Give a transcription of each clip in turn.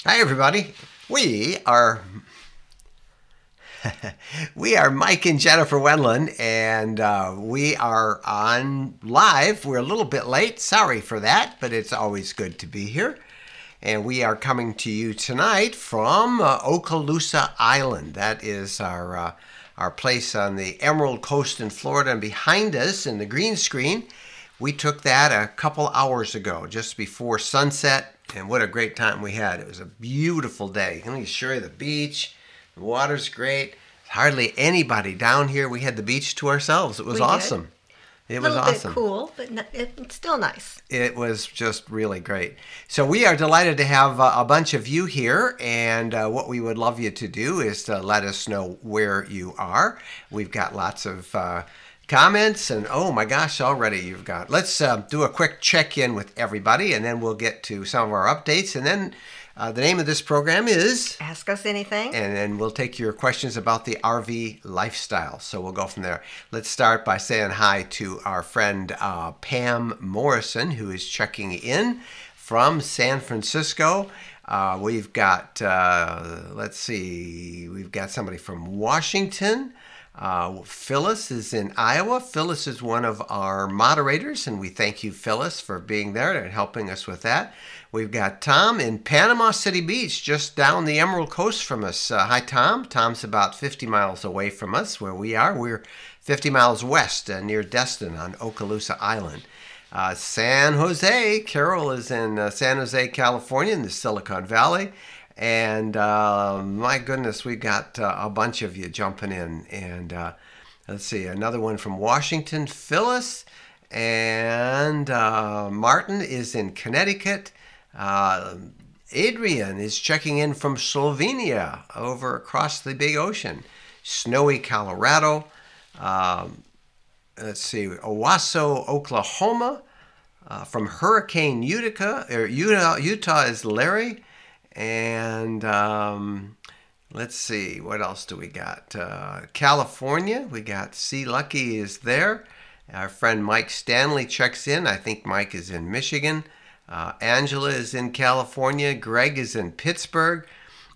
Hi, everybody. We are we are Mike and Jennifer Wendland, and we are on live. We're a little bit late. Sorry for that, but it's always good to be here. And we are coming to you tonight from Okaloosa Island. That is our place on the Emerald Coast in Florida. And behind us in the green screen, we took that a couple hours ago, just before sunset. And what a great time we had. It was a beautiful day. Let me show you the beach. The water's great. Hardly anybody down here. We had the beach to ourselves. It was awesome. It was awesome. A little bit cool, but it's still nice. It was just really great. So we are delighted to have a bunch of you here, and what we would love you to do is to let us know where you are. We've got lots of comments, and oh my gosh, already you've got. Let's do a quick check-in with everybody, and then we'll get to some of our updates, and then the name of this program is Ask Us Anything. And then we'll take your questions about the RV lifestyle. So we'll go from there. Let's start by saying hi to our friend Pam Morrison, who is checking in from San Francisco. We've got, let's see, we've got somebody from Washington. Phyllis is in Iowa. Phyllis is one of our moderators, and we thank you, Phyllis, for being there and helping us with that. We've got Tom in Panama City Beach, just down the Emerald Coast from us. Hi, Tom. Tom's about 50 miles away from us, where we are. We're 50 miles west, near Destin on Okaloosa Island. San Jose. Carol is in San Jose, California, in the Silicon Valley. And my goodness, we got a bunch of you jumping in. And let's see, another one from Washington, Phyllis. And Martin is in Connecticut. Adrian is checking in from Slovenia, over across the big ocean. Snowy, Colorado. Let's see, Owasso, Oklahoma. From Hurricane Utah is Larry. And let's see, what else do we got? California, we got C. Lucky is there. Our friend Mike Stanley checks in. I think Mike is in Michigan. Angela is in California. Greg is in Pittsburgh.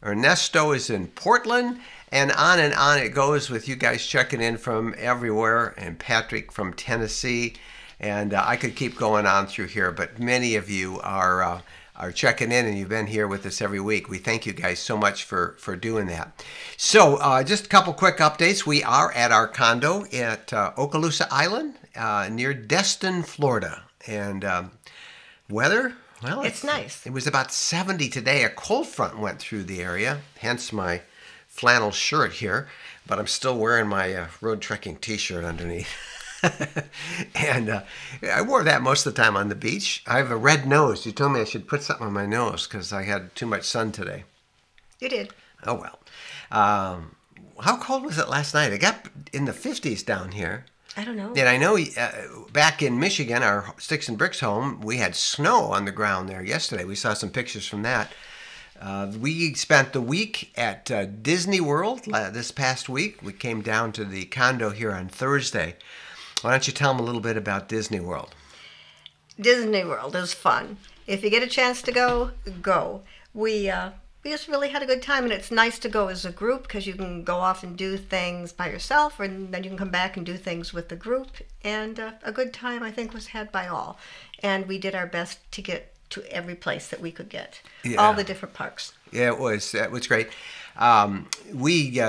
Ernesto is in Portland. And on it goes with you guys checking in from everywhere. And Patrick from Tennessee. And I could keep going on through here, but many of you are checking in, and you've been here with us every week. We thank you guys so much for doing that. So just a couple quick updates. We are at our condo at Okaloosa Island near Destin, Florida. And weather, well, it's nice. It was about 70 today. A cold front went through the area, hence my flannel shirt here. But I'm still wearing my road trekking t-shirt underneath. And I wore that most of the time on the beach. I have a red nose. You told me I should put something on my nose because I had too much sun today. You did. Oh, well. How cold was it last night? It got in the 50s down here. I don't know. And I know back in Michigan, our Sticks and Bricks home, we had snow on the ground there yesterday. We saw some pictures from that. We spent the week at Disney World this past week. We came down to the condo here on Thursday. Why don't you tell them a little bit about Disney World? Disney World is fun. If you get a chance to go, go. We just really had a good time, and it's nice to go as a group because you can go off and do things by yourself, and then you can come back and do things with the group. And a good time, I think, was had by all. And we did our best to get to every place that we could get. Yeah. All the different parks. Yeah, it was great. We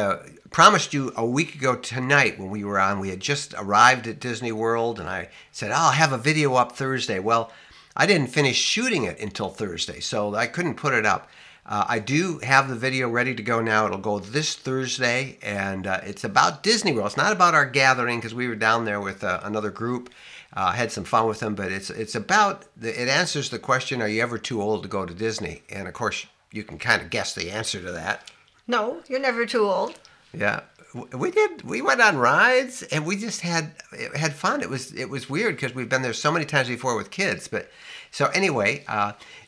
promised you a week ago tonight when we were on. We had just arrived at Disney World, and I said, I'll have a video up Thursday. Well, I didn't finish shooting it until Thursday, so I couldn't put it up. I do have the video ready to go now. It'll go this Thursday, and it's about Disney World. It's not about our gathering because we were down there with another group. Had some fun with them, but it's about, it answers the question, are you ever too old to go to Disney? And of course, you can kind of guess the answer to that. No, you're never too old. Yeah, we did. We went on rides, and we just had fun. It was weird because we've been there so many times before with kids, but So anyway,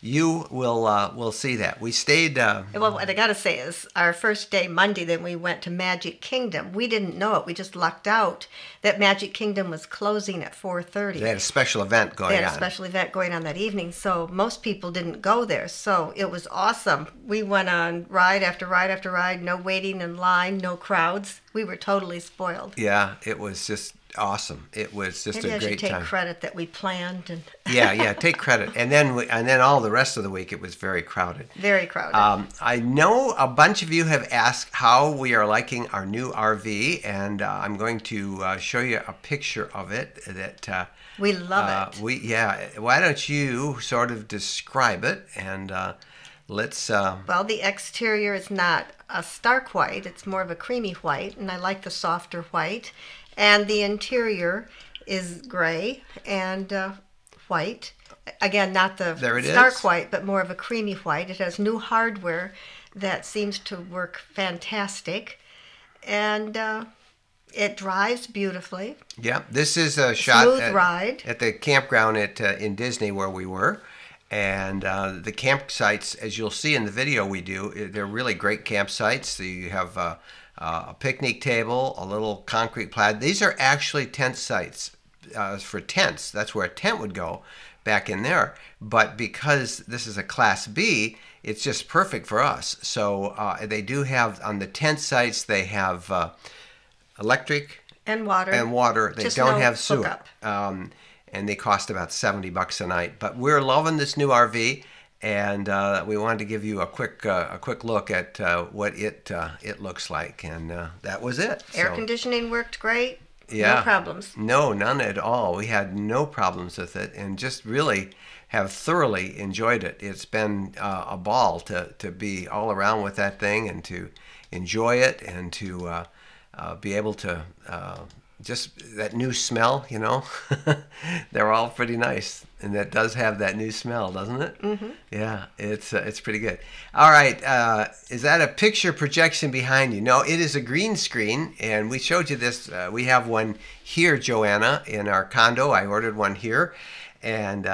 you will see that. We stayed... Well, what I got to say is our first day, Monday, then we went to Magic Kingdom. We didn't know it. We just lucked out that Magic Kingdom was closing at 4:30. They had a special event going on. They had a special event going on that evening, so most people didn't go there. So it was awesome. We went on ride after ride after ride, no waiting in line, no crowds. We were totally spoiled. Yeah, it was just awesome. It was just Maybe a I great should take time. credit that we planned and Yeah, take credit. And then all the rest of the week it was very crowded. very crowded. I know a bunch of you have asked how we are liking our new RV, and I'm going to show you a picture of it. That we love it. Why don't you sort of describe it, and let's. Well, the exterior is not a stark white; it's more of a creamy white, and I like the softer white. And the interior is gray and white. Again, not the stark white, but more of a creamy white. It has new hardware that seems to work fantastic. And it drives beautifully. Yeah, this is a shot smooth ride at the campground in Disney where we were. And the campsites, as you'll see in the video we do, they're really great campsites. So you have a picnic table, a little concrete pad. These are actually tent sites for tents. That's where a tent would go back in there. But because this is a Class B, it's just perfect for us. So they do have, on the tent sites, they have electric and water. They just don't no have sewer. hookup. And they cost about $70 a night. But we're loving this new RV, and we wanted to give you a quick look at what it looks like, and that was it. Air conditioning worked great. Yeah, no problems. No, none at all. We had no problems with it, and just really have thoroughly enjoyed it. It's been a ball to be all around with that thing and to enjoy it and to be able to. Just that new smell, you know, they're all pretty nice, and that does have that new smell, doesn't it? Mm-hmm. Yeah, it's pretty good. All right, is that a picture projection behind you? No, it is a green screen, and we showed you this. We have one here, Joanna, in our condo. I ordered one here, and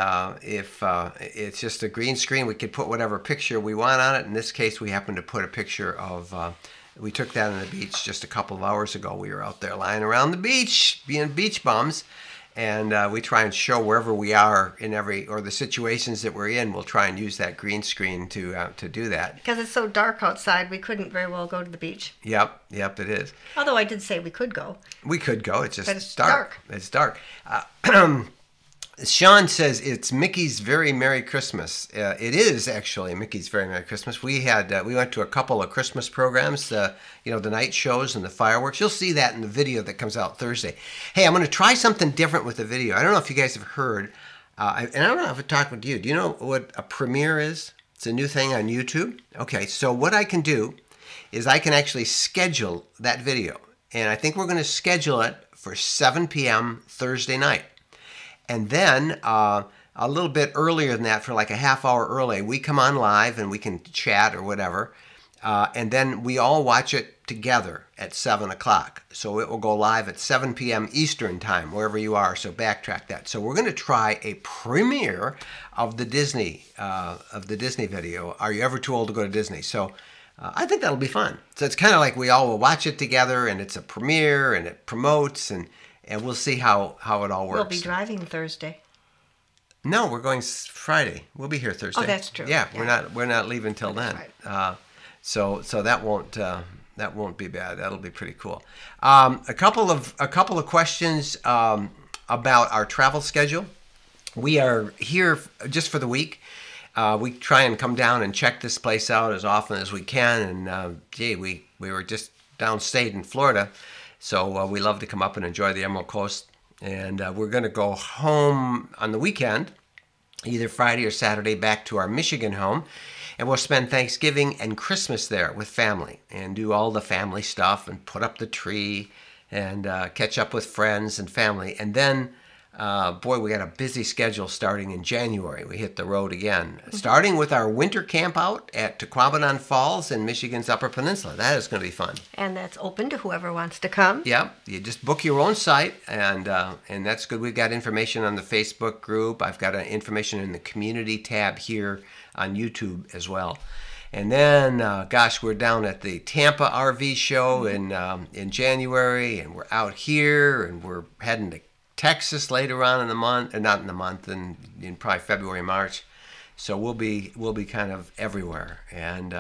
if it's just a green screen, we could put whatever picture we want on it. In this case, we happen to put a picture of. We took that on the beach just a couple of hours ago. We were out there lying around the beach, being beach bums, and we try and show wherever we are in or the situations that we're in. We'll try and use that green screen to do that. Because it's so dark outside, we couldn't very well go to the beach. Yep, it is. Although I did say we could go. We could go. It's just but it's dark. It's dark. Sean says it's Mickey's Very Merry Christmas. It is actually Mickey's Very Merry Christmas. We went to a couple of Christmas programs, the night shows and the fireworks. You'll see that in the video that comes out Thursday. Hey, I'm going to try something different with the video. I don't know if you guys have heard, and I don't know if I talked with you. Do you know what a premiere is? It's a new thing on YouTube. Okay, so what I can do is I can actually schedule that video, and I think we're going to schedule it for 7 p.m. Thursday night. And then a little bit earlier than that, for like a half hour early, we come on live and we can chat or whatever. And then we all watch it together at 7 o'clock. So it will go live at 7 p.m. Eastern time, wherever you are. So backtrack that. So we're going to try a premiere of the Disney video. Are you ever too old to go to Disney? So I think that'll be fun. So it's kind of like we all will watch it together, and it's a premiere, and it promotes, and we'll see how it all works. We'll be driving Thursday. No, we're going Friday. We'll be here Thursday. Oh, that's true. Yeah, we're not leaving till then. Right. So that won't be bad. That'll be pretty cool. A couple of questions about our travel schedule. We are here just for the week. We try and come down and check this place out as often as we can. And we were just downstate in Florida. So we love to come up and enjoy the Emerald Coast. And we're going to go home on the weekend, either Friday or Saturday, back to our Michigan home. And we'll spend Thanksgiving and Christmas there with family and do all the family stuff and put up the tree and catch up with friends and family. And then Boy, we got a busy schedule starting in January. We hit the road again, starting with our winter camp out at Tequabanon Falls in Michigan's Upper Peninsula. That is going to be fun. And that's open to whoever wants to come. Yep, you just book your own site, and that's good. We've got information on the Facebook group. I've got information in the community tab here on YouTube as well. And then, we're down at the Tampa RV show in January, and we're out here, and we're heading to Texas later on in the month, not in the month, in probably February, March. So we'll be kind of everywhere, and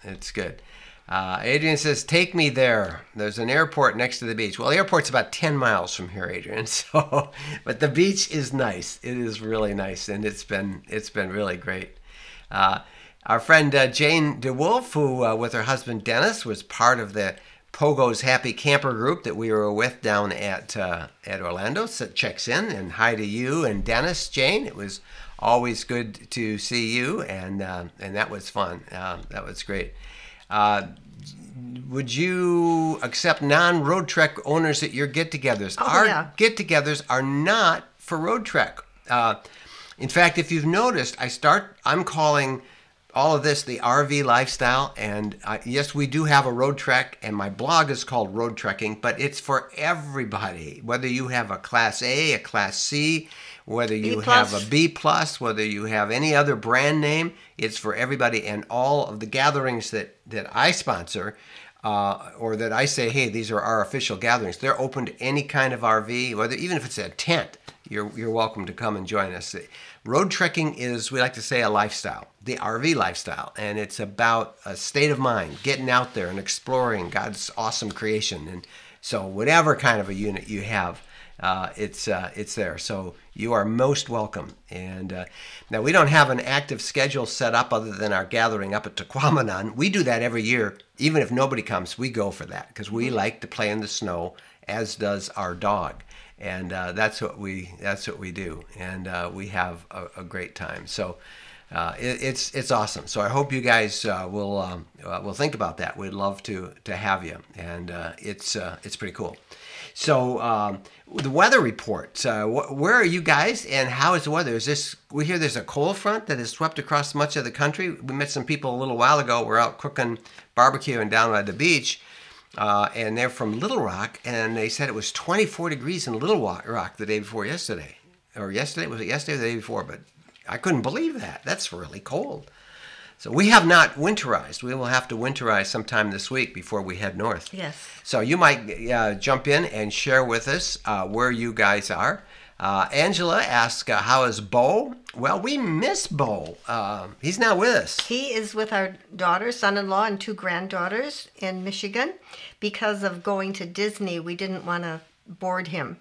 it's good. Adrian says, take me there. There's an airport next to the beach. Well, the airport's about 10 miles from here, Adrian. So, but the beach is nice. It is really nice, and it's been really great. Our friend Jane DeWolf, who with her husband Dennis was part of the Pogo's Happy Camper group that we were with down at Orlando, checks in, and hi to you and Dennis, Jane. It was always good to see you, and that was fun. That was great. Would you accept non-Road Trek owners at your get-togethers? Our get-togethers are not for Road Trek. In fact, if you've noticed, I'm calling all of this the RV lifestyle, and yes, we do have a Road Trek, and my blog is called Road Trekking, but it's for everybody, whether you have a Class A, a Class C, whether you have a B+, whether you have any other brand name, it's for everybody. And all of the gatherings that I sponsor, or that I say, hey, these are our official gatherings, they're open to any kind of RV, whether even if it's a tent, you're welcome to come and join us. Road trekking is, we like to say, a lifestyle, the RV lifestyle, and it's about a state of mind, getting out there and exploring God's awesome creation. And so whatever kind of a unit you have, it's there. So you are most welcome. And now we don't have an active schedule set up other than our gathering up at Tequabanon. We do that every year. Even if nobody comes, we go for that because we like to play in the snow, as does our dog. And that's what we do, and we have a great time. So it's awesome. So I hope you guys will think about that. We'd love to have you, and it's pretty cool. So the weather report. Where are you guys, and how is the weather? We hear there's a cold front that has swept across much of the country. We met some people a little while ago. We're out cooking barbecue and down at the beach. And they're from Little Rock, and they said it was 24 degrees in Little Rock the day before yesterday. Or yesterday? Was it yesterday or the day before? But I couldn't believe that. That's really cold. So we have not winterized. We will have to winterize sometime this week before we head north. Yes. So you might jump in and share with us where you guys are. Angela asks, how is Bo? Well, we miss Bo. He's not with us. He is with our daughter, son-in-law, and 2 granddaughters in Michigan. Because of going to Disney, we didn't want to board him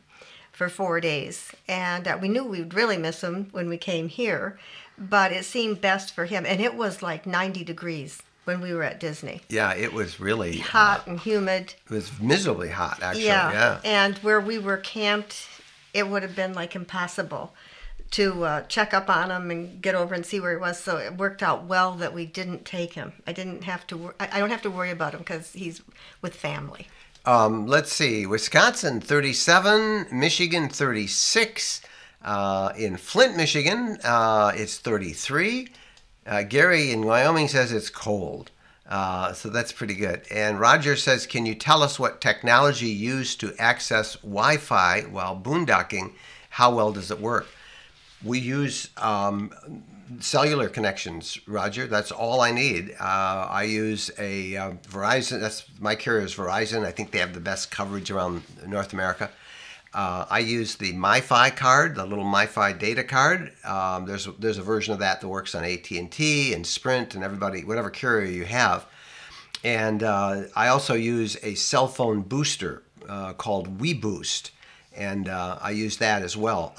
for 4 days. And we knew we would really miss him when we came here, but it seemed best for him. And it was like 90 degrees when we were at Disney. Yeah, it was really hot and humid. It was miserably hot, actually. Yeah. And where we were camped, it would have been like impossible to check up on him and get over and see where he was. So it worked out well that we didn't take him. I don't have to worry about him because he's with family. Let's see. Wisconsin 37, Michigan 36. In Flint, Michigan, it's 33. Gary in Wyoming says it's cold. So that's pretty good. And Roger says, can you tell us what technology used to access Wi-Fi while boondocking? How well does it work? We use cellular connections, Roger. That's all I need. I use a Verizon. My carrier is Verizon. I think they have the best coverage around North America. I use the MiFi card, the little MiFi data card. There's a version of that works on AT&T and Sprint and everybody, whatever carrier you have. And I also use a cell phone booster called WeBoost, and I use that as well.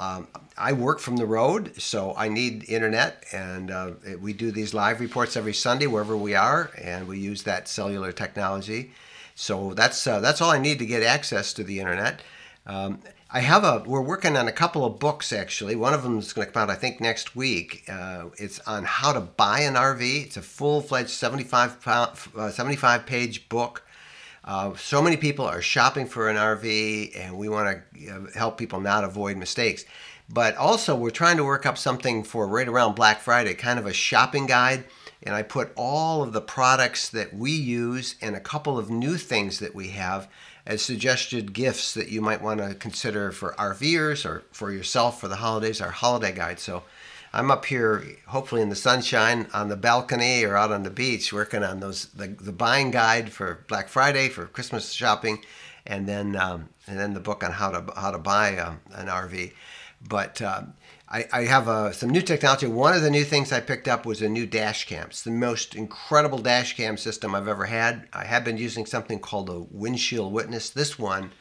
I work from the road, so I need internet, and we do these live reports every Sunday wherever we are, and we use that cellular technology. So that's all I need to get access to the internet. We're working on a couple of books, actually. One of them is going to come out, I think, next week. It's on how to buy an RV. It's a full-fledged 75-page book. So many people are shopping for an RV, and we want to help people not avoid mistakes. But also, we're trying to work up something for right around Black Friday, kind of a shopping guide. And I put all of the products that we use and a couple of new things that we have as suggested gifts that you might want to consider for RVers or for yourself for the holidays, our holiday guide. So I'm up here, hopefully in the sunshine, on the balcony or out on the beach, working on the buying guide for Black Friday, for Christmas shopping, and then the book on how to buy an RV. But I have some new technology. One of the new things I picked up was a new dash cam. It's the most incredible dash cam system I've ever had. I have been using something called a Windshield Witness. This one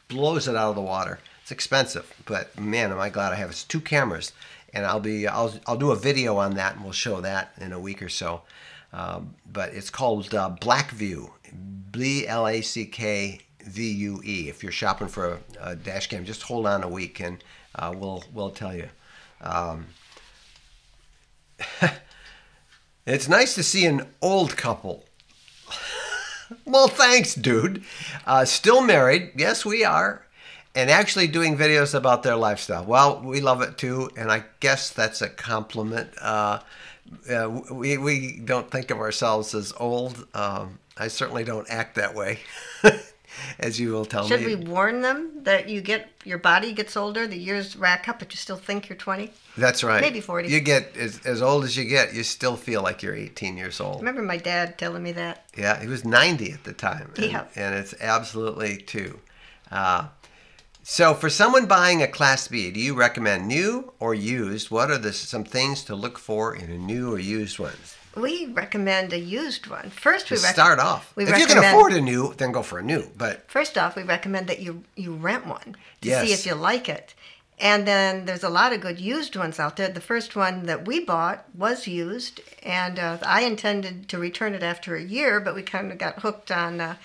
blows it out of the water. It's expensive, but man, am I glad I have it. It's 2 cameras, and I'll do a video on that, and we'll show that in a week or so. But it's called Blackview, Blackvue. If you're shopping for a dash cam, just hold on a week, and we'll tell you. It's nice to see an old couple. Well, thanks, dude. Still married. Yes, we are. And actually doing videos about their lifestyle. Well, we love it too, and I guess that's a compliment. We don't think of ourselves as old. I certainly don't act that way. As you will tell me. Should we warn them that your body gets older, the years rack up, but you still think you're 20? That's right. Maybe 40. You get, as old as you get, you still feel like you're 18 years old. I remember my dad telling me that. Yeah, he was 90 at the time. Yeah. And it's absolutely true. So for someone buying a Class B, do you recommend new or used? What are some things to look for in a new or used one? We recommend a used one. First, start off. If you can afford a new, then go for a new. But first off, we recommend that you rent one to Yes. see if you like it. And then there's a lot of good used ones out there. The first one that we bought was used, and I intended to return it after a year, but we kind of got hooked on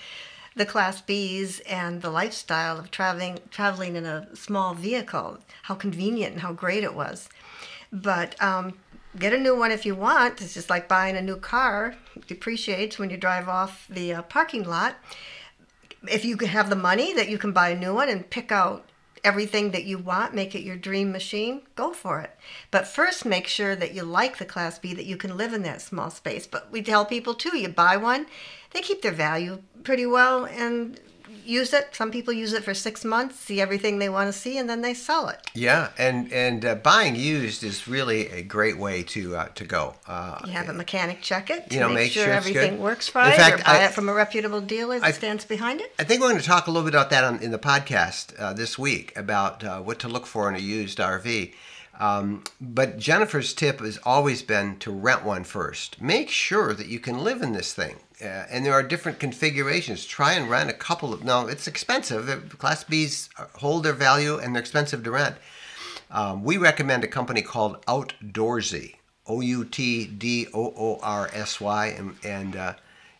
the Class Bs and the lifestyle of traveling in a small vehicle, how convenient and how great it was. But get a new one if you want. It's just like buying a new car. It depreciates when you drive off the parking lot. If you have the money that you can buy a new one and pick out everything that you want, make it your dream machine, go for it. But first, make sure that you like the Class B, that you can live in that small space. But we tell people, too, you buy one, they keep their value pretty well and use it. Some people use it for 6 months, see everything they want to see, and then they sell it. Yeah, and buying used is really a great way to go. You have a mechanic check it You know, to make sure it's everything good. works right, In fact, or buy it from a reputable dealer that stands behind it. I think we're going to talk a little bit about that in the podcast this week, about what to look for in a used RV. But Jennifer's tip has always been to rent one first. Make sure that you can live in this thing. And there are different configurations. Try and rent a couple of... No, it's expensive. The Class Bs hold their value, and they're expensive to rent. We recommend a company called Outdoorsy. Outdoorsy. And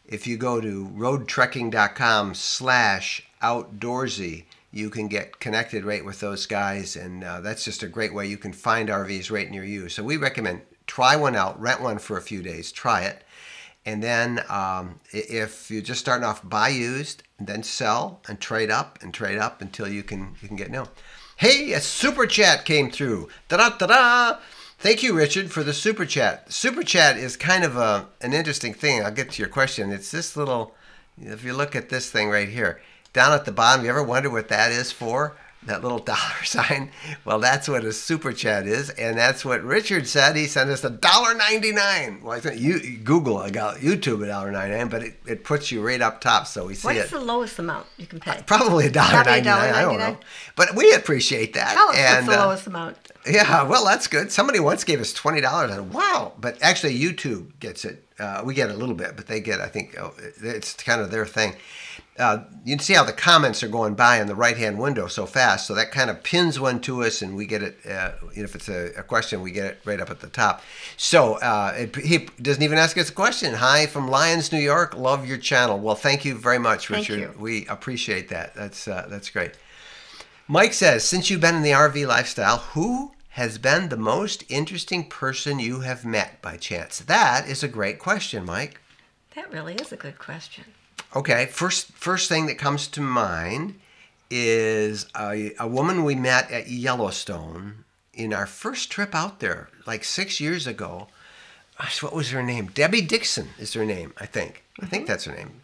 if you go to roadtrekking.com/outdoorsy, you can get connected right with those guys, and that's just a great way you can find RVs right near you. So we recommend try one out, rent one for a few days, try it, and then if you're just starting off, buy used, and then sell and trade up until you can get new. Hey, a super chat came through. Da-da-da-da! Thank you, Richard, for the super chat. Super chat is kind of an interesting thing. I'll get to your question. It's this little, if you look at this thing right here, down at the bottom, you ever wonder what that is for? That little dollar sign? Well, that's what a super chat is, and that's what Richard said. He sent us $1.99. Well, I think Google, I got YouTube $1.99, but it puts you right up top, so we see it. What's the lowest amount you can pay? Probably $1.99. I don't know, but we appreciate that. Tell us what's the lowest amount. Yeah, well, that's good. Somebody once gave us $20. And wow! But actually, YouTube gets it. We get a little bit, but they get, I think, it's kind of their thing. You can see how the comments are going by in the right-hand window so fast, so that kind of pins one to us, and we get it, if it's a question, we get it right up at the top. So he doesn't even ask us a question. Hi from Lyons, New York. Love your channel. Well, thank you very much, Richard. Thank you. We appreciate that. That's great. Mike says, since you've been in the RV lifestyle, who has been the most interesting person you have met by chance? That is a great question, Mike. That really is a good question. Okay, first thing that comes to mind is a woman we met at Yellowstone in our first trip out there, like 6 years ago. Gosh, what was her name? Debbie Dixon is her name, I think. I think that's her name.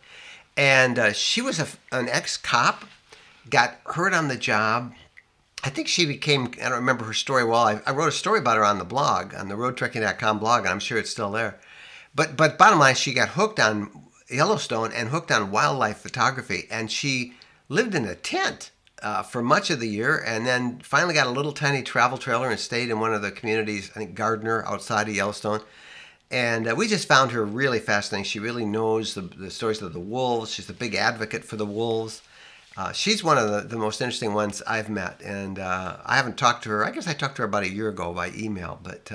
And she was an ex-cop, got hurt on the job. I think she became, I don't remember her story well. I wrote a story about her on the blog, on the roadtrekking.com blog, and I'm sure it's still there. But bottom line, she got hooked on Yellowstone and hooked on wildlife photography. And she lived in a tent for much of the year, and then finally got a little tiny travel trailer and stayed in one of the communities, I think Gardner, outside of Yellowstone. And we just found her really fascinating. She really knows the stories of the wolves. She's a big advocate for the wolves. She's one of the most interesting ones I've met. And I haven't talked to her. I guess I talked to her about a year ago by email. But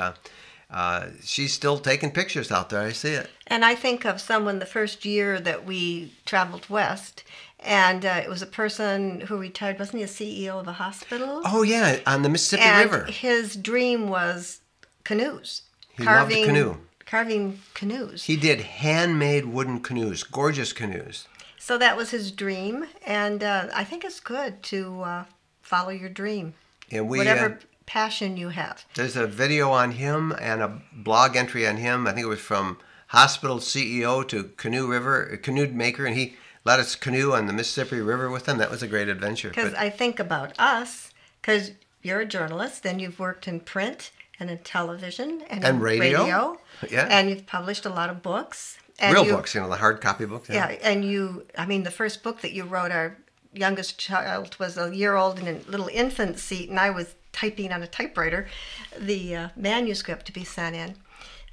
she's still taking pictures out there. I see it. And I think of someone the first year that we traveled west. And it was a person who retired. Wasn't he a CEO of a hospital? Oh, yeah, on the Mississippi River. His dream was canoes. He loved a canoe. Carving canoes. He did handmade wooden canoes, gorgeous canoes. So that was his dream, and I think it's good to follow your dream, and whatever passion you have. There's a video on him and a blog entry on him. I think it was from hospital CEO to canoe maker, and he let us canoe on the Mississippi River with him. That was a great adventure. Because I think about us, because you're a journalist, and you've worked in print and in television and in radio. Yeah. And you've published a lot of books. And real books, the hard copy books. Yeah, and the first book that you wrote, our youngest child was a year old in a little infant seat, and I was typing on a typewriter the manuscript to be sent in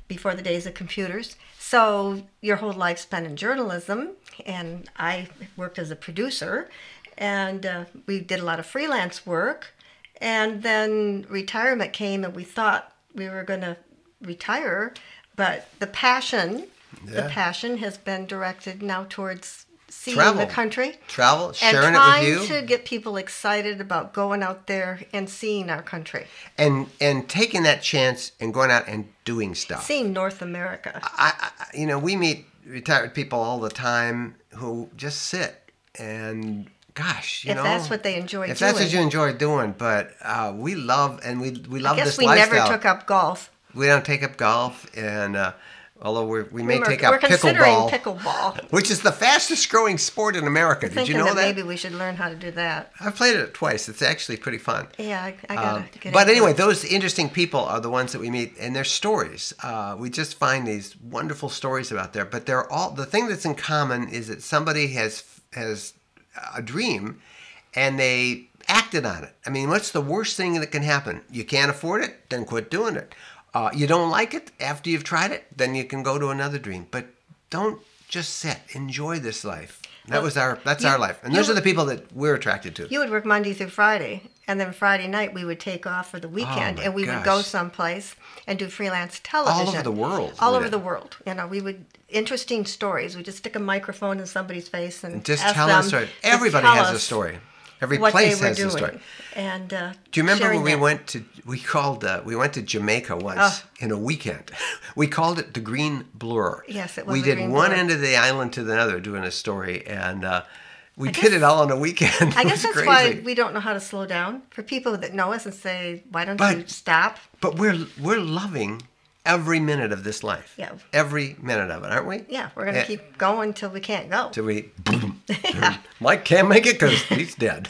before the days of computers. So your whole life spent in journalism, and I worked as a producer, and we did a lot of freelance work. And then retirement came, and we thought we were going to retire, but the passion has been directed now towards seeing the country. Sharing it with you. And trying to get people excited about going out there and seeing our country. And taking that chance and going out and doing stuff. Seeing North America. We meet retired people all the time who just sit and... Gosh, if that's what they enjoy doing. If that's what you enjoy doing, but we love this lifestyle. I guess we never took up golf. We don't take up golf, and although we may take up pickleball. We're considering pickleball. Which is the fastest growing sport in America. Did you know that? Maybe we should learn how to do that. I've played it twice. It's actually pretty fun. Yeah, I got to get But anyway, those interesting people are the ones that we meet, and their stories. We just find these wonderful stories about there. But they're all, the thing that's in common is that somebody has a dream and they acted on it. I mean, what's the worst thing that can happen? You can't afford it, then quit doing it. You don't like it after you've tried it, then you can go to another dream. But don't just sit. Enjoy this life. That's our life. And those are the people that we're attracted to. You would work Monday through Friday, and then Friday night we would take off for the weekend, and we would go someplace and do freelance television. All over the world. All over the world. We would, interesting stories. We just stick a microphone in somebody's face and just ask tell them us a story. Everybody has a story. Every place has a story. And do you remember when we went to Jamaica once in a weekend? We called it the Green Blur. Yes, it was. We did one end of the island to the other doing a story, and we did it all on a weekend. I guess that's crazy. Why we don't know how to slow down. For people that know us and say, "Why don't you stop?" But we're loving every minute of this life. Yeah. Every minute of it, aren't we? Yeah, we're going to keep going till we can't go. Till we... Mike can't make it because he's dead.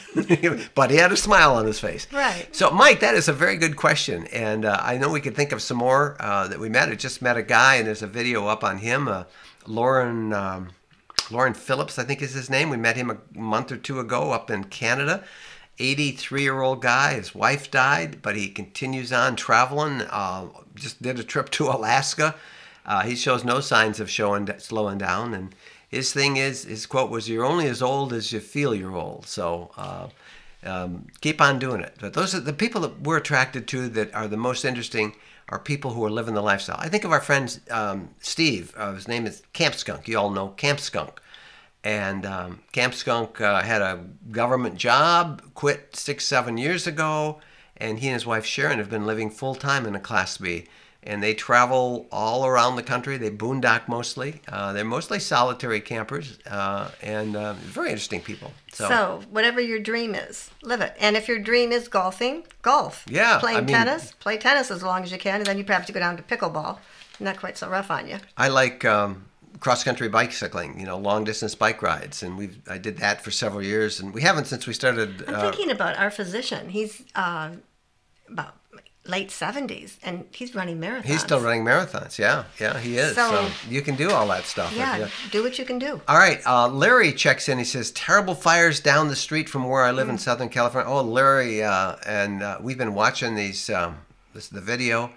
But he had a smile on his face. Right. So, Mike, that is a very good question. And I know we could think of some more that we met. I just met a guy, and there's a video up on him. Lauren Phillips, I think is his name. We met him a month or two ago up in Canada. 83-year-old guy. His wife died, but he continues on traveling. Just did a trip to Alaska. He shows no signs of slowing down. And his thing is, his quote was, "You're only as old as you feel you're old." So keep on doing it. But those are the people that we're attracted to that are the most interesting, are people who are living the lifestyle. I think of our friend Steve. His name is Camp Skunk. You all know Camp Skunk. And Camp Skunk had a government job, quit 6-7 years ago, and he and his wife Sharon have been living full-time in a Class B. and they travel all around the country. They boondock mostly. They're mostly solitary campers, and very interesting people. So whatever your dream is, live it. And if your dream is golfing, golf. Yeah. Playing tennis, play tennis as long as you can, and then you perhaps go down to pickleball. Not quite so rough on you. I like cross-country bicycling, long-distance bike rides, and I did that for several years, and we haven't since we started. I'm thinking about our physician. He's about late 70s, and he's running marathons. He's still running marathons. Yeah, he is. So you can do all that stuff. Yeah, do what you can do. All right, Larry checks in. He says, terrible fires down the street from where I live in Southern California. Oh, Larry, and we've been watching the video.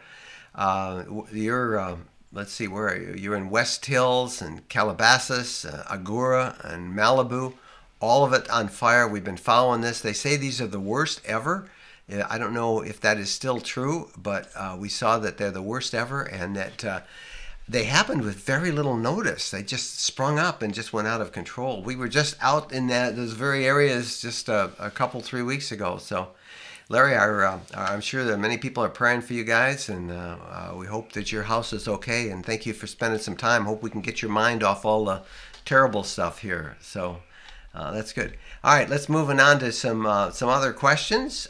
Let's see, where are you? You're in West Hills and Calabasas, Agoura, and Malibu. All of it on fire. We've been following this. They say these are the worst ever. I don't know if that is still true, but we saw that they're the worst ever, and that they happened with very little notice. They just sprung up and just went out of control. We were just out in those very areas just a couple, 3 weeks ago. So, Larry, I'm sure that many people are praying for you guys, and we hope that your house is okay. And thank you for spending some time. Hope we can get your mind off all the terrible stuff here. So. That's good. All right, let's move on to some other questions.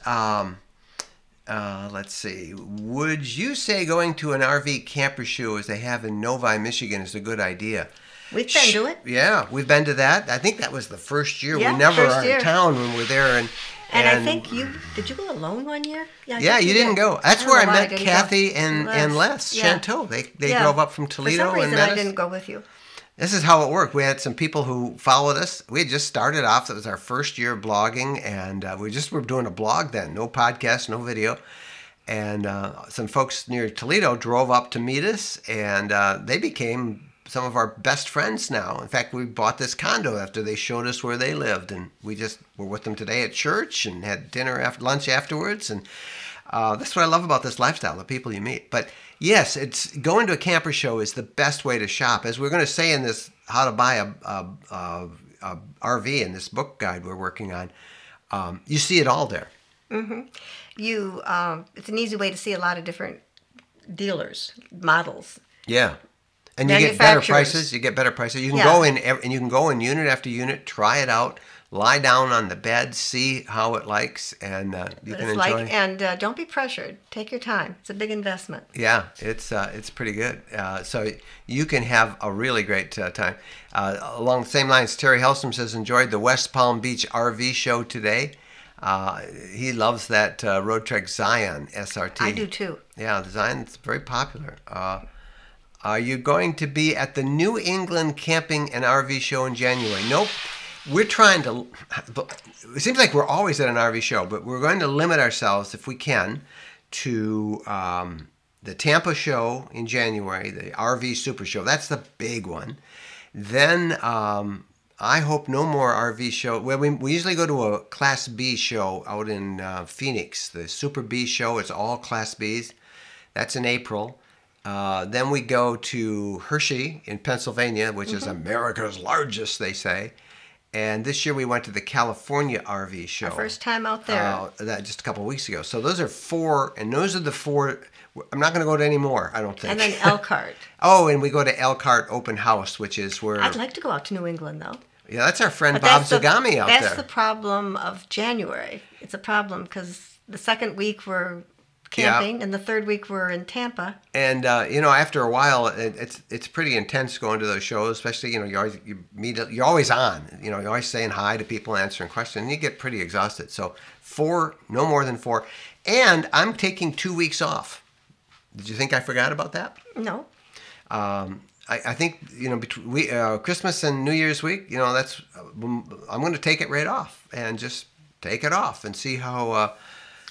Let's see. Would you say going to an RV camper show as they have in Novi, Michigan is a good idea? We've been to it. Yeah, we've been to that. I think that was the first year. Yeah, we never first are year. in town when we're there. And I think did you go alone one year? Yeah, you didn't go. That's where I met Kathy and Les Chanteau. They drove up from Toledo. For some reason, and met I us. didn't go with you. This is how it worked. We had some people who followed us. We had just started off. That was our first year of blogging, and we just were doing a blog then. No podcast, no video. And some folks near Toledo drove up to meet us, and they became some of our best friends now. In fact, we bought this condo after they showed us where they lived, and we just were with them today at church and had lunch afterwards. And that's what I love about this lifestyle, the people you meet. But yes, it's going to a camper show is the best way to shop. As we're going to say in this how to buy a RV in this book guide we're working on, you see it all there. Mm-hmm. It's an easy way to see a lot of different dealers, models. Yeah. And you get better prices. You can go in and you can go in unit after unit, try it out, lie down on the bed, see how it likes, and you can enjoy. And don't be pressured. Take your time. It's a big investment. Yeah, it's pretty good. So you can have a really great time. Along the same lines, Terry Hellstrom says, enjoyed the West Palm Beach RV show today. He loves that Road Trek Zion SRT. I do too. Yeah, the Zion's very popular. Are you going to be at the New England Camping and RV show in January? Nope. We're trying to, it seems like we're always at an RV show, but we're going to limit ourselves, if we can, to the Tampa show in January, the RV Super Show. That's the big one. Then I hope no more RV show. Well, we usually go to a Class B show out in Phoenix, the Super B show. It's all Class Bs. That's in April. Then we go to Hershey in Pennsylvania, which is America's largest, they say. And this year we went to the California RV show. Our first time out there. That just a couple of weeks ago. So those are four, and those are the four. I'm not going to go to any more, I don't think. And then Elkhart. Oh, and we go to Elkhart Open House, which is where... I'd like to go out to New England, though. Yeah, that's our friend Bob Zagami out there. That's the problem of January. It's a problem because the second week we're camping, and the third week we're in Tampa. And after a while, it's pretty intense going to those shows. Especially, you're always on. You're always saying hi to people, answering questions, and you get pretty exhausted. So no more than four. And I'm taking 2 weeks off. Did you think I forgot about that? No. I think between Christmas and New Year's week, I'm going to take it right off and just take it off and see how.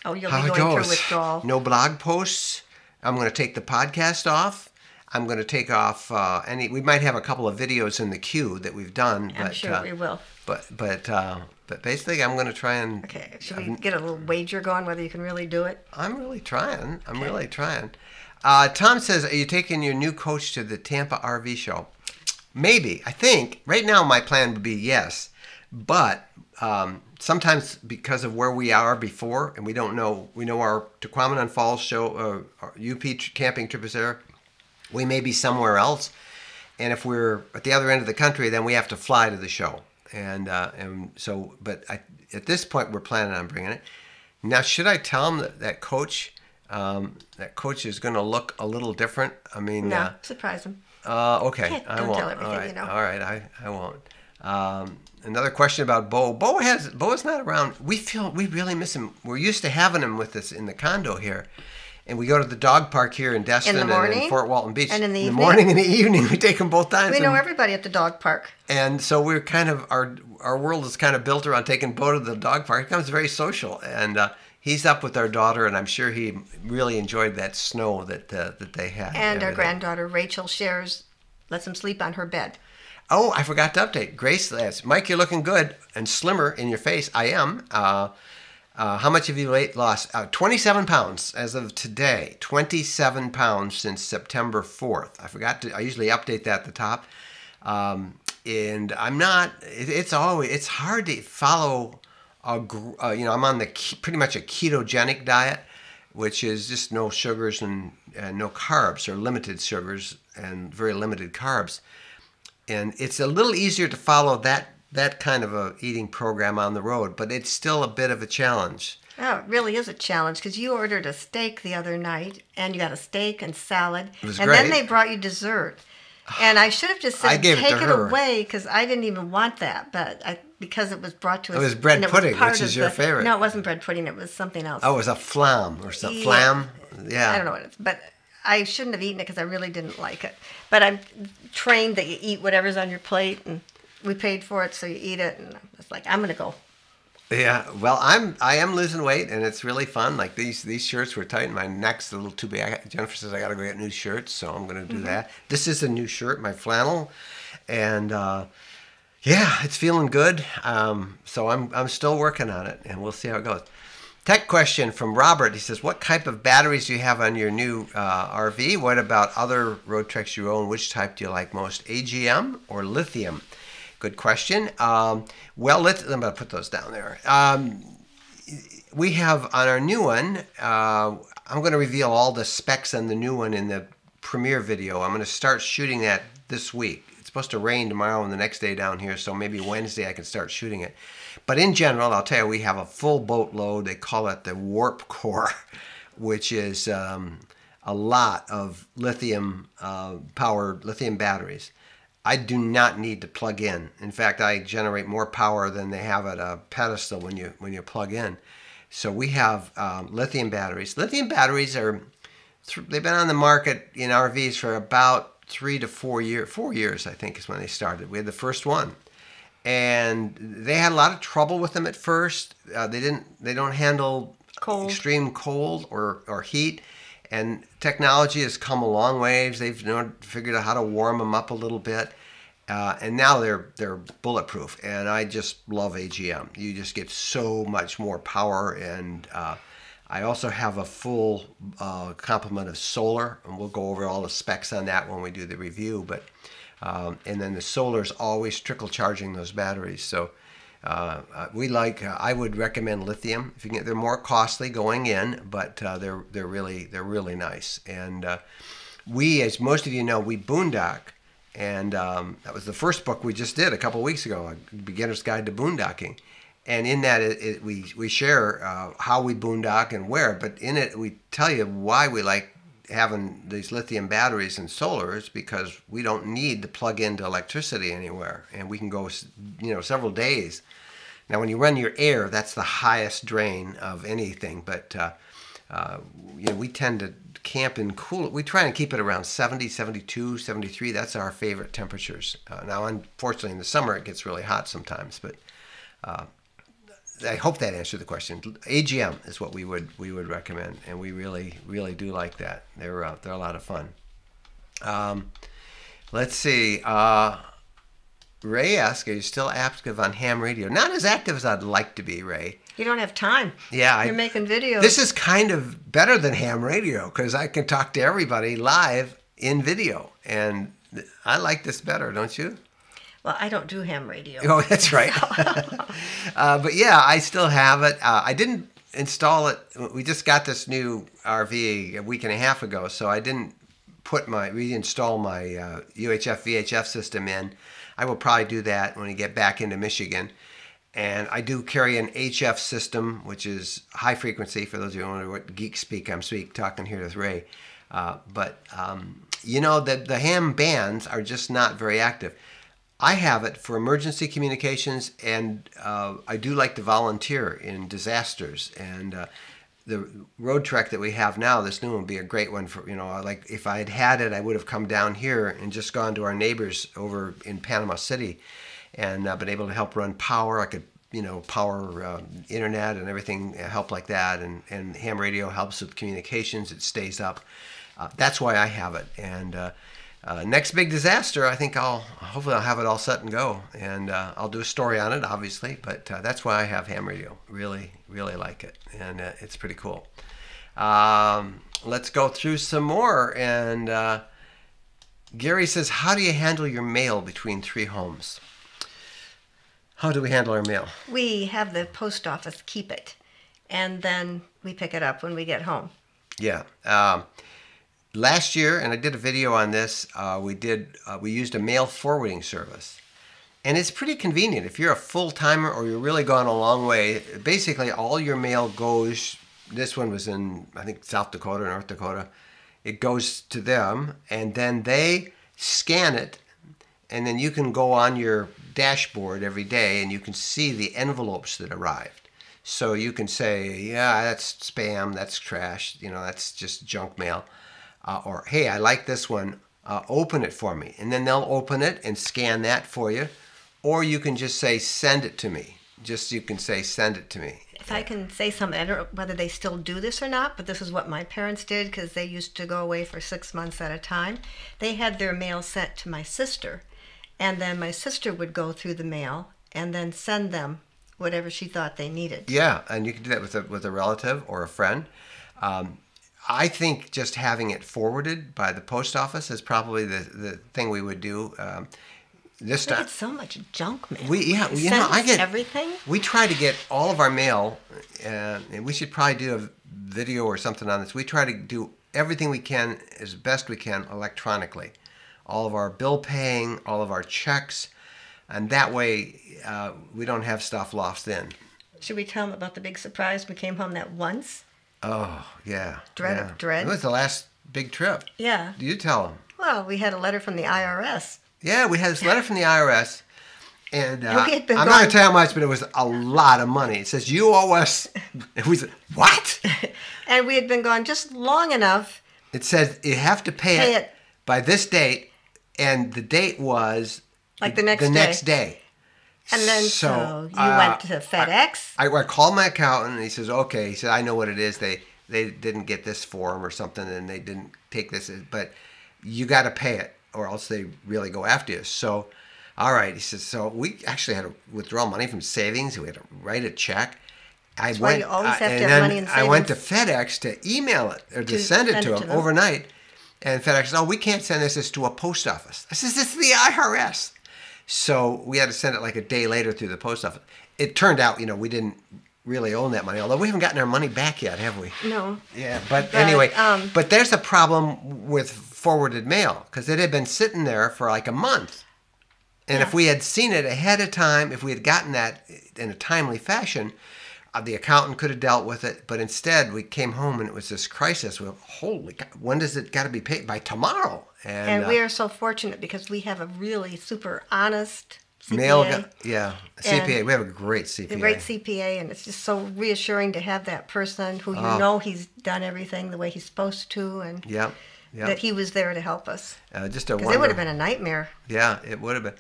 You'll be going through withdrawal. No blog posts. I'm going to take the podcast off. I'm going to take off we might have a couple of videos in the queue that we've done. I'm sure we will. But basically, I'm going to try and. Okay. Should we get a little wager going whether you can really do it? I'm really trying. Tom says, are you taking your new coach to the Tampa RV show? Maybe. I think right now my plan would be yes, but sometimes because of where we are before, and we don't know, we know our Tequamanon Falls show, our UP camping trip is there. We may be somewhere else, and if we're at the other end of the country, then we have to fly to the show. And so, but at this point, we're planning on bringing it. Now, should I tell them that coach is going to look a little different? I mean, no, surprise them. Okay, I don't won't. tell everything, all right, you know. All right, I won't. Another question about Bo. Bo is not around. We really miss him. We're used to having him with us in the condo here, and we go to the dog park here in Destin and in Fort Walton Beach. And in the evening? morning and the evening, we take him both times. We know everybody at the dog park. And so we're kind of our world is kind of built around taking Bo to the dog park. It becomes very social, and he's up with our daughter, and I'm sure he really enjoyed that snow that they had. And our granddaughter Rachel lets him sleep on her bed. Oh, I forgot to update. Grace, Mike, you're looking good and slimmer in your face. I am. How much have you lost? 27 pounds as of today. 27 pounds since September 4th. I usually update that at the top. And I'm not, it's hard to follow, I'm on pretty much a ketogenic diet, which is just no sugars and no carbs, or limited sugars and very limited carbs. And it's a little easier to follow that kind of a eating program on the road, but it's still a bit of a challenge. Oh, it really is a challenge, because you ordered a steak the other night, and you got a steak and salad, It was and great. then they brought you dessert. And I should have just said, take it away, because I didn't even want that, but because it was brought to us. It was bread pudding, which is your favorite. No, it wasn't bread pudding, it was something else. Oh, it was a flam or something. Yeah. Flam? Yeah. I don't know what it is, but I shouldn't have eaten it because I really didn't like it. But I'm trained that you eat whatever's on your plate, and we paid for it, so you eat it, and it's like, I'm going to go. Yeah, well, I am losing weight, and it's really fun. Like these shirts were tight, and my neck's a little too big. Jennifer says I got to go get new shirts, so I'm going to do that. This is a new shirt, my flannel, and yeah, it's feeling good. So I'm still working on it, and we'll see how it goes. Tech question from Robert. He says, what type of batteries do you have on your new RV? What about other road treks you own? Which type do you like most, AGM or lithium? Good question. Well, I'm going to put those down there. We have on our new one, I'm going to reveal all the specs on the new one in the premiere video. I'm going to start shooting that this week. It's supposed to rain tomorrow and the next day down here, so maybe Wednesday I can start shooting it. But in general, I'll tell you, we have a full boatload. They call it the Warp Core, which is a lot of lithium-powered lithium batteries. I do not need to plug in. In fact, I generate more power than they have at a pedestal when you plug in. So we have lithium batteries. Lithium batteries they've been on the market in RVs for about 3 to 4 years. 4 years, I think, is when they started. We had the first one. And they had a lot of trouble with them at first. They don't handle extreme cold or heat. And technology has come a long ways. They've figured out how to warm them up a little bit. And now they're bulletproof. And I just love AGM. You just get so much more power. And I also have a full complement of solar. And we'll go over all the specs on that when we do the review. But and then the solar's always trickle charging those batteries. So I would recommend lithium. If you can, they're more costly going in, but they're really nice. And we, as most of you know, we boondock, and that was the first book we just did a couple weeks ago, A Beginner's Guide to Boondocking. And in that, we share how we boondock and where, but in it we tell you why we like having these lithium batteries and solars, because we don't need to plug into electricity anywhere, and we can go several days. Now when you run your air, that's the highest drain of anything, but we tend to camp in cool. We try and keep it around 70, 72, 73. That's our favorite temperatures. Now unfortunately in the summer it gets really hot sometimes, but I hope that answered the question. AGM is what we would recommend, and we really do like that. They're a lot of fun. Let's see. Ray asks, are you still active on ham radio? Not as active as I'd like to be, Ray. You don't have time. Yeah, you're making videos. This is kind of better than ham radio because I can talk to everybody live in video, and I like this better, don't you? Well, I don't do ham radio. Oh, that's right. But yeah, I still have it. I didn't install it. We just got this new RV a week and a half ago, so I didn't reinstall my UHF VHF system in. I will probably do that when we get back into Michigan. And I do carry an HF system, which is high frequency, for those of you who wonder what geek speak I'm talking here with Ray. You know, the ham bands are just not very active. I have it for emergency communications, and I do like to volunteer in disasters. And the road trek that we have now, this new one, would be a great one for, you know, like if I had had it, I would have come down here and just gone to our neighbors over in Panama City and been able to help run power. I could, you know, power internet and everything, help like that. And ham radio helps with communications. It stays up. That's why I have it. And next big disaster, I think hopefully I'll have it all set and go. And I'll do a story on it, obviously. But that's why I have ham radio. Really, really like it. And it's pretty cool. Let's go through some more. And Gary says, how do you handle your mail between 3 homes? How do we handle our mail? We have the post office keep it, and then we pick it up when we get home. Yeah. Last year, and I did a video on this, we used a mail forwarding service. And it's pretty convenient. If you're a full-timer or you're really gone a long way, basically all your mail goes, this one was in, I think, South Dakota, North Dakota. It goes to them, and then they scan it, and then you can go on your dashboard every day and you can see the envelopes that arrived. So you can say, yeah, that's spam, that's trash, you know, that's just junk mail. Or, hey, I like this one, open it for me. And then they'll open it and scan that for you. Or you can just say, send it to me. You can say, send it to me. If I can say something, I don't know whether they still do this or not, but this is what my parents did because they used to go away for 6 months at a time. They had their mail sent to my sister. And then my sister would go through the mail and then send them whatever she thought they needed. Yeah, and you can do that with a relative or a friend. I think just having it forwarded by the post office is probably the thing we would do. This time, I get so much junk mail. I get everything. We try to get all of our mail, and we should probably do a video or something on this. We try to do everything we can as best we can electronically. All of our bill paying, all of our checks, and that way we don't have stuff lost in. Should we tell them about the big surprise? We came home that once. Oh, yeah. Dread. It was the last big trip. Yeah. You tell them. Well, we had a letter from the IRS. Yeah, we had this letter from the IRS, and I'm not gone... going to tell you how much, but it was a lot of money. It says, you owe us. And we said, what? And we had been gone just long enough. It says you have to pay it by this date. And the date was like the next day. And then so you went to FedEx? I called my accountant and he says, okay. He said, I know what it is. They didn't get this form or something and they didn't take this. But you got to pay it or else they really go after you. So, all right. He says, so we actually had to withdraw money from savings. We had to write a check. That's why you always have to have money in savings. I went to FedEx to email it or to send it to them overnight. And FedEx said, oh, we can't send this to a post office. I says, this is the IRS. So we had to send it like a day later through the post office. It turned out, we didn't really own that money, although we haven't gotten our money back yet, have we? No. Yeah, but anyway, but there's a problem with forwarded mail because it had been sitting there for like a month. And if we had seen it ahead of time, if we had gotten that in a timely fashion, the accountant could have dealt with it, but instead we came home and it was this crisis. Well, holy God, when does it got to be paid? By tomorrow. And we are so fortunate because we have a really super honest CPA. CPA. We have a great CPA. A great CPA, and it's just so reassuring to have that person who know he's done everything the way he's supposed to, and that he was there to help us. Just a because it would have been a nightmare. Yeah, it would have been.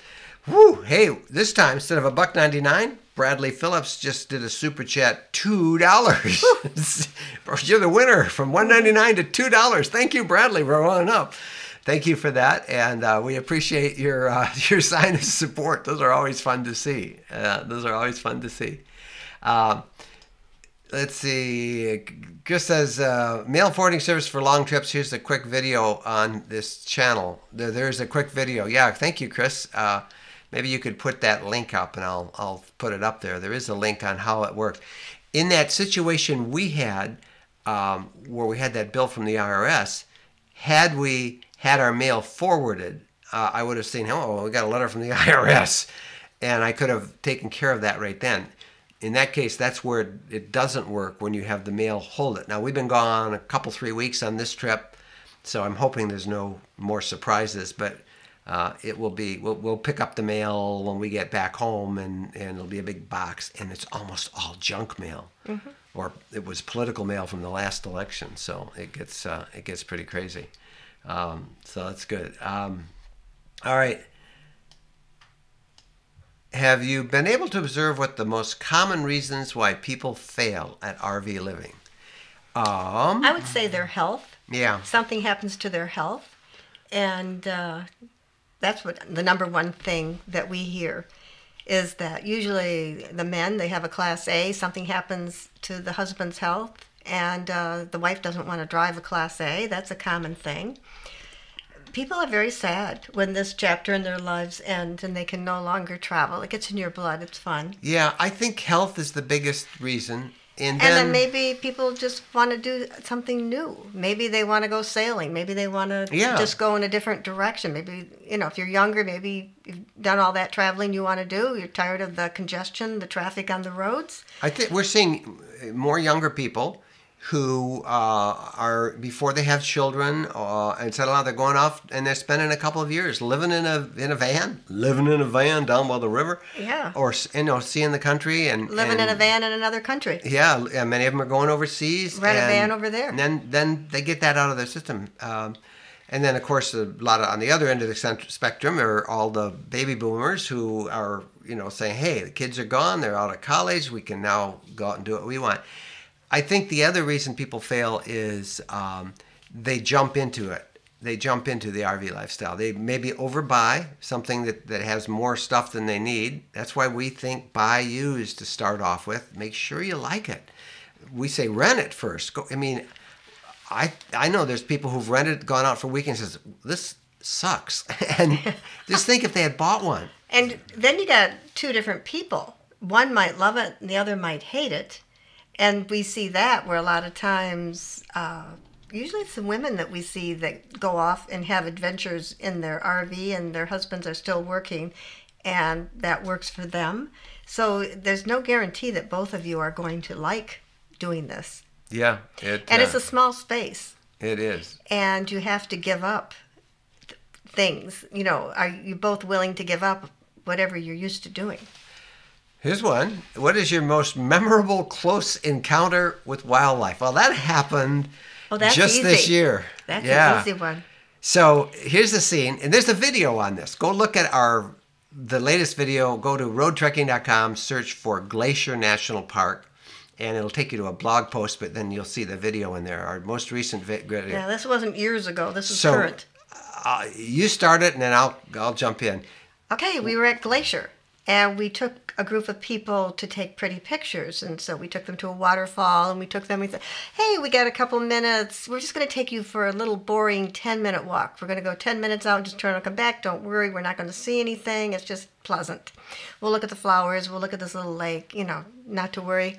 Woo! Hey, this time instead of $1.99, Bradley Phillips just did a super chat, $2. You're the winner from $1.99 to $2. Thank you, Bradley, for rolling up. Thank you for that, and we appreciate your sign of support. Those are always fun to see. Let's see. Chris says, mail forwarding service for long trips. Here's a quick video on this channel. There's a quick video. Yeah, thank you, Chris. maybe you could put that link up, and I'll put it up there. There is a link on how it works. In that situation we had, where we had that bill from the IRS, had we had our mail forwarded, I would have seen, oh, we got a letter from the IRS, and I could have taken care of that right then. In that case, that's where it doesn't work, when you have the mail hold it. Now, we've been gone a couple, 3 weeks on this trip, so I'm hoping there's no more surprises, but it will be, we'll pick up the mail when we get back home, and it'll be a big box, and it's almost all junk mail. Mm-hmm. Or it was political mail from the last election, so it gets pretty crazy. So that's good. All right. Have you been able to observe what the most common reasons why people fail at RV living? I would say their health. Yeah. Something happens to their health, and that's what the number one thing that we hear is, that usually the men, they have a Class A, something happens to the husband's health, and the wife doesn't want to drive a Class A. That's a common thing. People are very sad when this chapter in their lives ends and they can no longer travel. It gets in your blood. It's fun. Yeah, I think health is the biggest reason. And then maybe people just want to do something new. Maybe they want to go sailing. Maybe they want to just go in a different direction. Maybe, if you're younger, maybe you've done all that traveling you want to do. You're tired of the congestion, the traffic on the roads. I think we're seeing more younger people who are, before they have children and settle out, they're going off and they're spending a couple of years living in a van down by the river. Yeah. Or seeing the country and living in a van in another country. Yeah, many of them are going overseas. Rent a van over there. And then they get that out of their system. And then, of course, a lot of, on the other end of the spectrum are all the baby boomers who are, saying, hey, the kids are gone, they're out of college, we can now go out and do what we want. I think the other reason people fail is they jump into it. They jump into the RV lifestyle. They maybe overbuy something that has more stuff than they need. That's why we think buy used to start off with. Make sure you like it. We say rent it first. I know there's people who've gone out for weekends and says, this sucks. And just think if they had bought one. And then you got two different people. One might love it and the other might hate it. And we see that where a lot of times, usually it's the women that we see that go off and have adventures in their RV and their husbands are still working, and that works for them. So there's no guarantee that both of you are going to like doing this. Yeah. And it's a small space. It is. And you have to give up things. Are you both willing to give up whatever you're used to doing? Here's one. What is your most memorable close encounter with wildlife? Well, that happened just this year. That's an easy one. So here's the scene, and there's a video on this. Go look at the latest video. Go to roadtrekking.com, search for Glacier National Park, and it'll take you to a blog post, but then you'll see the video in there, our most recent video. Yeah, this wasn't years ago. This is current. You start it, and then I'll jump in. Okay, we were at Glacier. And we took a group of people to take pretty pictures. And so we took them to a waterfall, and we said, hey, we got a couple minutes. We're just going to take you for a little boring 10-minute walk. We're going to go 10 minutes out and just turn and come back. Don't worry, we're not going to see anything. It's just pleasant. We'll look at the flowers. We'll look at this little lake, not to worry.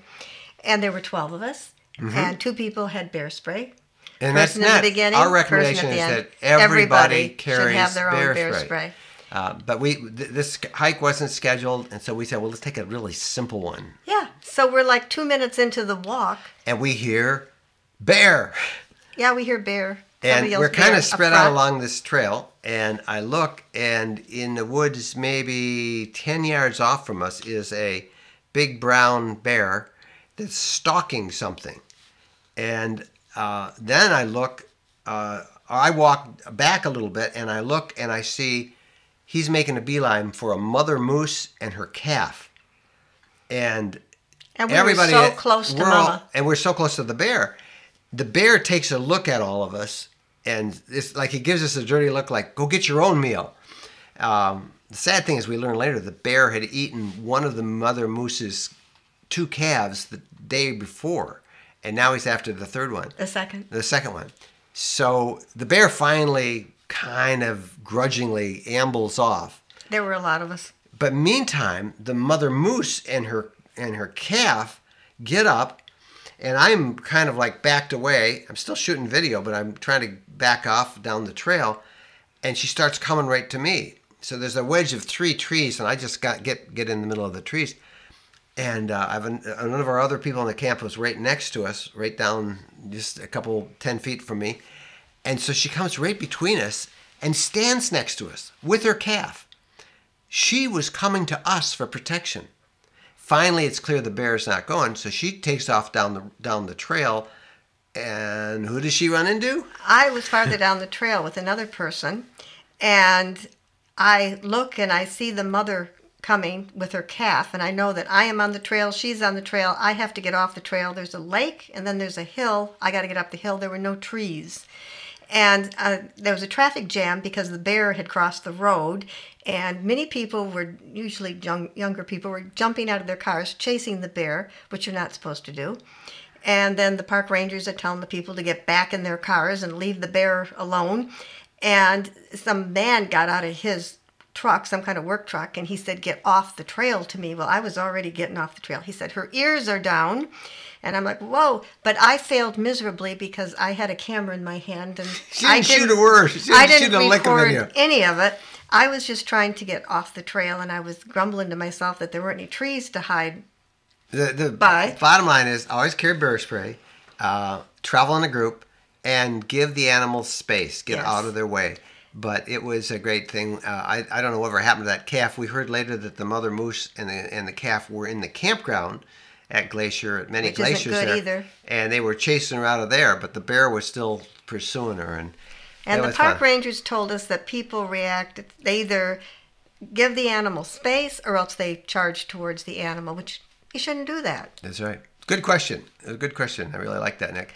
And there were 12 of us, and 2 people had bear spray. And that's not, our recommendation is that everybody carries should have their own bear spray. But this hike wasn't scheduled, and so we said, well, let's take a really simple one. Yeah, so we're like 2 minutes into the walk. And we hear bear. Yeah, we hear bear. And we're kind of spread out along this trail, and I look, and in the woods maybe 10 yards off from us is a big brown bear that's stalking something. And then I look, I walk back a little bit, and I look, and I see he's making a beeline for a mother moose and her calf. And everybody, were so close to Mama. And we're so close to the bear. The bear takes a look at all of us, and it's like he gives us a dirty look like, go get your own meal. The sad thing is we learned later the bear had eaten one of the mother moose's 2 calves the day before, and now he's after the third one. The second one. So the bear finally kind of grudgingly ambles off. There were a lot of us. But meantime, the mother moose and her calf get up, and I'm kind of like backed away. I'm still shooting video, but I'm trying to back off down the trail, and she starts coming right to me. So there's a wedge of 3 trees, and I just get in the middle of the trees. And one of our other people in the camp was right next to us, right down just a couple 10 feet from me. And so she comes right between us and stands next to us with her calf. She was coming to us for protection. Finally, it's clear the bear is not going, so she takes off down the trail. And who does she run into? I was farther down the trail with another person, and I look and I see the mother coming with her calf, and I know that I am on the trail, she's on the trail. I have to get off the trail. There's a lake, and then there's a hill. I got to get up the hill. There were no trees. And there was a traffic jam because the bear had crossed the road, and many people were, usually younger people, were jumping out of their cars, chasing the bear, which you're not supposed to do. And then the park rangers are telling the people to get back in their cars and leave the bear alone. And some man got out of his truck, some kind of work truck, and he said, "Get off the trail" to me. Well, I was already getting off the trail. He said, "Her ears are down." And I'm like, whoa. But I failed miserably because I had a camera in my hand. And she didn't shoot a word. I didn't record any of it. I was just trying to get off the trail, and I was grumbling to myself that there weren't any trees to hide. The bottom line is always carry bear spray, travel in a group, and give the animals space. Get out of their way. But it was a great thing. I don't know whatever happened to that calf. We heard later that the mother moose and the calf were in the campground at many glaciers there, either. And they were chasing her out of there, but the bear was still pursuing her. And the park rangers told us that people react, they either give the animal space or else they charge towards the animal, which you shouldn't do that. That's right. Good question. A good question. I really like that, Nick.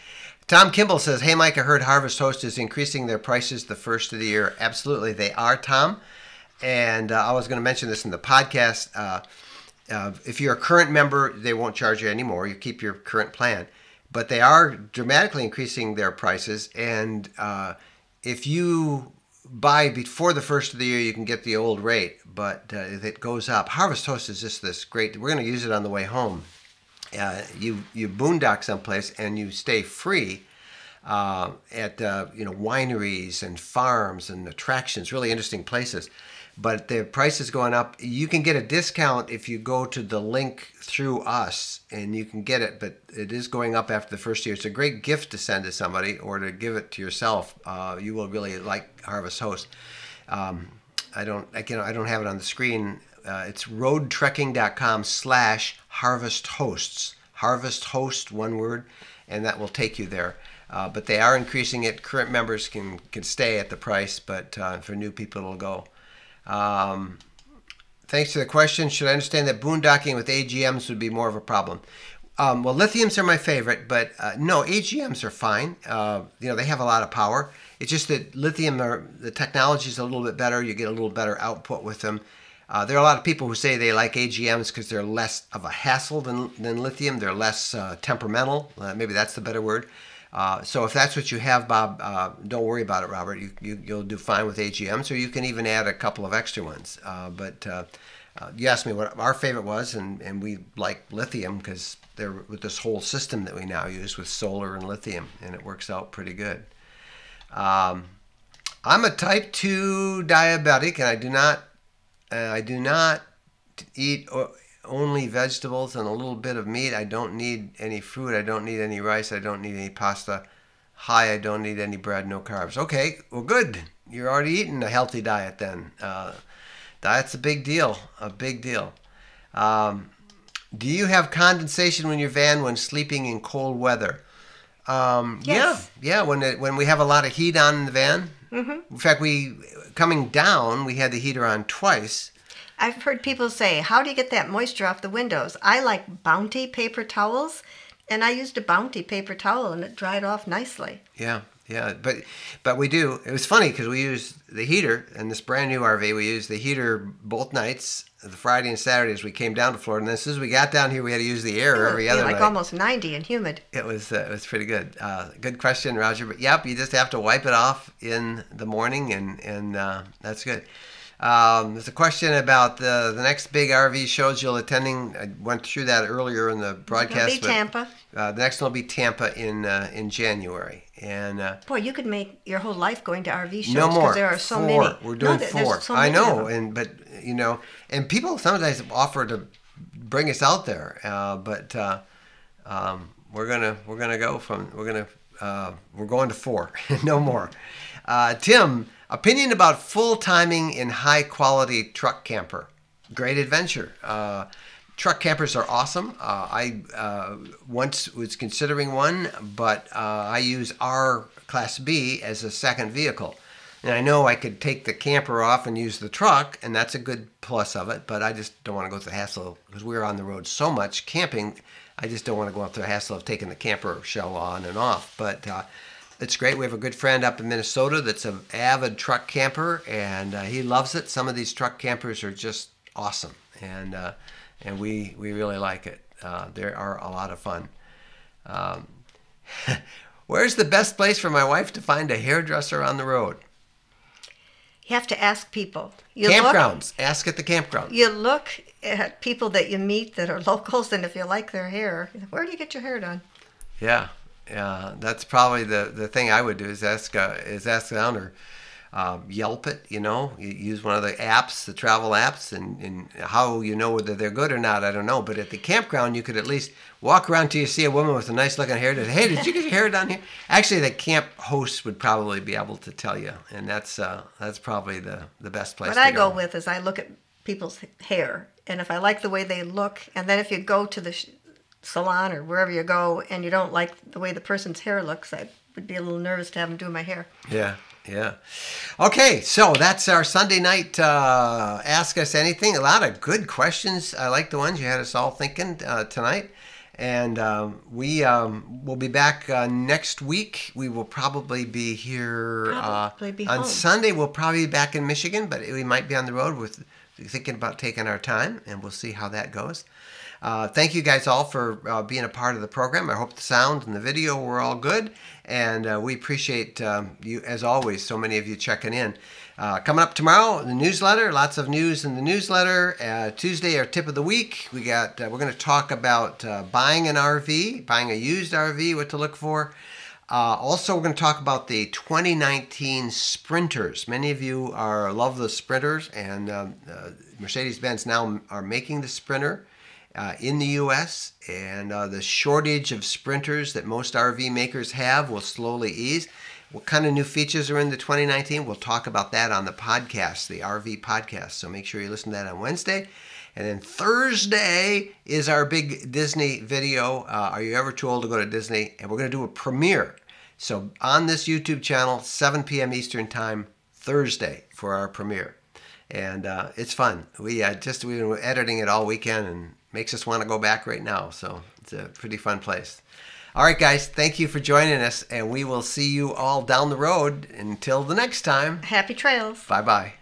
Tom Kimball says, "Hey, Mike, I heard Harvest Host is increasing their prices the first of the year." Absolutely, they are, Tom. And I was going to mention this in the podcast. If you're a current member, they won't charge you anymore. You keep your current plan. But they are dramatically increasing their prices. And if you buy before the first of the year, you can get the old rate. But if it goes up, Harvest Host is just this great. We're going to use it on the way home. You boondock someplace and you stay free at wineries and farms and attractions, really interesting places. But the price is going up. You can get a discount if you go to the link through us, and you can get it, but it is going up after the first year. It's a great gift to send to somebody or to give it to yourself. You will really like Harvest Host. I don't have it on the screen. It's roadtrekking.com/harvesthosts. Harvest Host, one word, and that will take you there. But they are increasing it. Current members can stay at the price, but for new people it'll go. Thanks for the question. Should I understand that boondocking with AGMs would be more of a problem? Well, lithiums are my favorite, but no, AGMs are fine. They have a lot of power. It's just that the technology is a little bit better. You get a little better output with them. There are a lot of people who say they like AGMs because they're less of a hassle than lithium. They're less temperamental. Maybe that's the better word. So if that's what you have, Bob, don't worry about it, Robert. You'll do fine with AGMs, or you can even add a couple of extra ones. But you asked me what our favorite was, and we like lithium because they're with this whole system that we now use with solar and lithium, and it works out pretty good. I'm a type 2 diabetic, and I do not eat only vegetables and a little bit of meat. I don't need any fruit. I don't need any rice. I don't need any pasta. I don't need any bread, no carbs. Okay, well, good. You're already eating a healthy diet then. Diet's a big deal, do you have condensation in your van when sleeping in cold weather? Yes. Yeah. When we have a lot of heat on in the van. Mm-hmm. In fact, coming down, we had the heater on twice. I've heard people say, "How do you get that moisture off the windows?" I like Bounty paper towels, and I used a Bounty paper towel, and it dried off nicely. Yeah, but we do. It was funny because we used the heater in this brand new RV. We used the heater both nights, the Friday and Saturday, as we came down to Florida. And then as soon as we got down here, we had to use the air every other night. Like almost 90 and humid. It was pretty good. Good question, Roger. But yep, you just have to wipe it off in the morning, and that's good. There's a question about the next big RV shows you'll attending. I went through that earlier in the broadcast. It'll be Tampa. The next one will be Tampa in January. And boy, you could make your whole life going to RV shows. No more. Because there are so 4. many. We're doing 4. So I many know, of them. but and people sometimes offer to bring us out there, but we're going to 4. No more. Tim, opinion about full timing in high quality truck camper. Great adventure. Truck campers are awesome. I once was considering one, but I use our Class B as a second vehicle. And I know I could take the camper off and use the truck, and that's a good plus of it, but I just don't want to go through the hassle because we're on the road so much camping. I just don't want to go through the hassle of taking the camper shell on and off. But it's great. We have a good friend up in Minnesota that's an avid truck camper, and he loves it. Some of these truck campers are just awesome, and we really like it. They are a lot of fun. Where's the best place for my wife to find a hairdresser on the road? You have to ask people. Campgrounds. Ask at the campground. You look at people that you meet that are locals, and if you like their hair, where do you get your hair done? Yeah. That's probably the thing I would do is ask around or Yelp it. You use one of the apps, the travel apps, and how you know whether they're good or not, I don't know. But at the campground, you could at least walk around till you see a woman with a nice looking hair. Hey, did you get your hair done here? Actually, the camp host would probably be able to tell you, and that's probably the best place. What I go with is I look at people's hair, and if I like the way they look, and then if you go to the salon or wherever you go and you don't like the way the person's hair looks, I would be a little nervous to have them do my hair. Yeah. Okay, so that's our Sunday night Ask Us Anything. A lot of good questions. I like the ones you had us all thinking tonight. And we will be back next week. We will probably be here on home. Sunday. We'll probably be back in Michigan, but we might be on the road with thinking about taking our time, and we'll see how that goes. Thank you guys all for being a part of the program. I hope the sound and the video were all good, and we appreciate you, as always, so many of you checking in. Coming up tomorrow, the newsletter, lots of news in the newsletter. Tuesday, our tip of the week. We're going to talk about buying an RV, buying a used RV, what to look for. Also, we're going to talk about the 2019 Sprinters. Many of you love the Sprinters, and Mercedes-Benz now are making the Sprinter in the U.S., and the shortage of Sprinters that most RV makers have will slowly ease. What kind of new features are in the 2019? We'll talk about that on the podcast, the RV podcast. So make sure you listen to that on Wednesday. And then Thursday is our big Disney video. Are you ever too old to go to Disney? And we're going to do a premiere. So on this YouTube channel, 7 p.m. Eastern Time, Thursday for our premiere. And it's fun. We've been editing it all weekend, and makes us want to go back right now. So it's a pretty fun place. All right, guys, thank you for joining us, and we will see you all down the road. Until the next time. Happy trails. Bye-bye.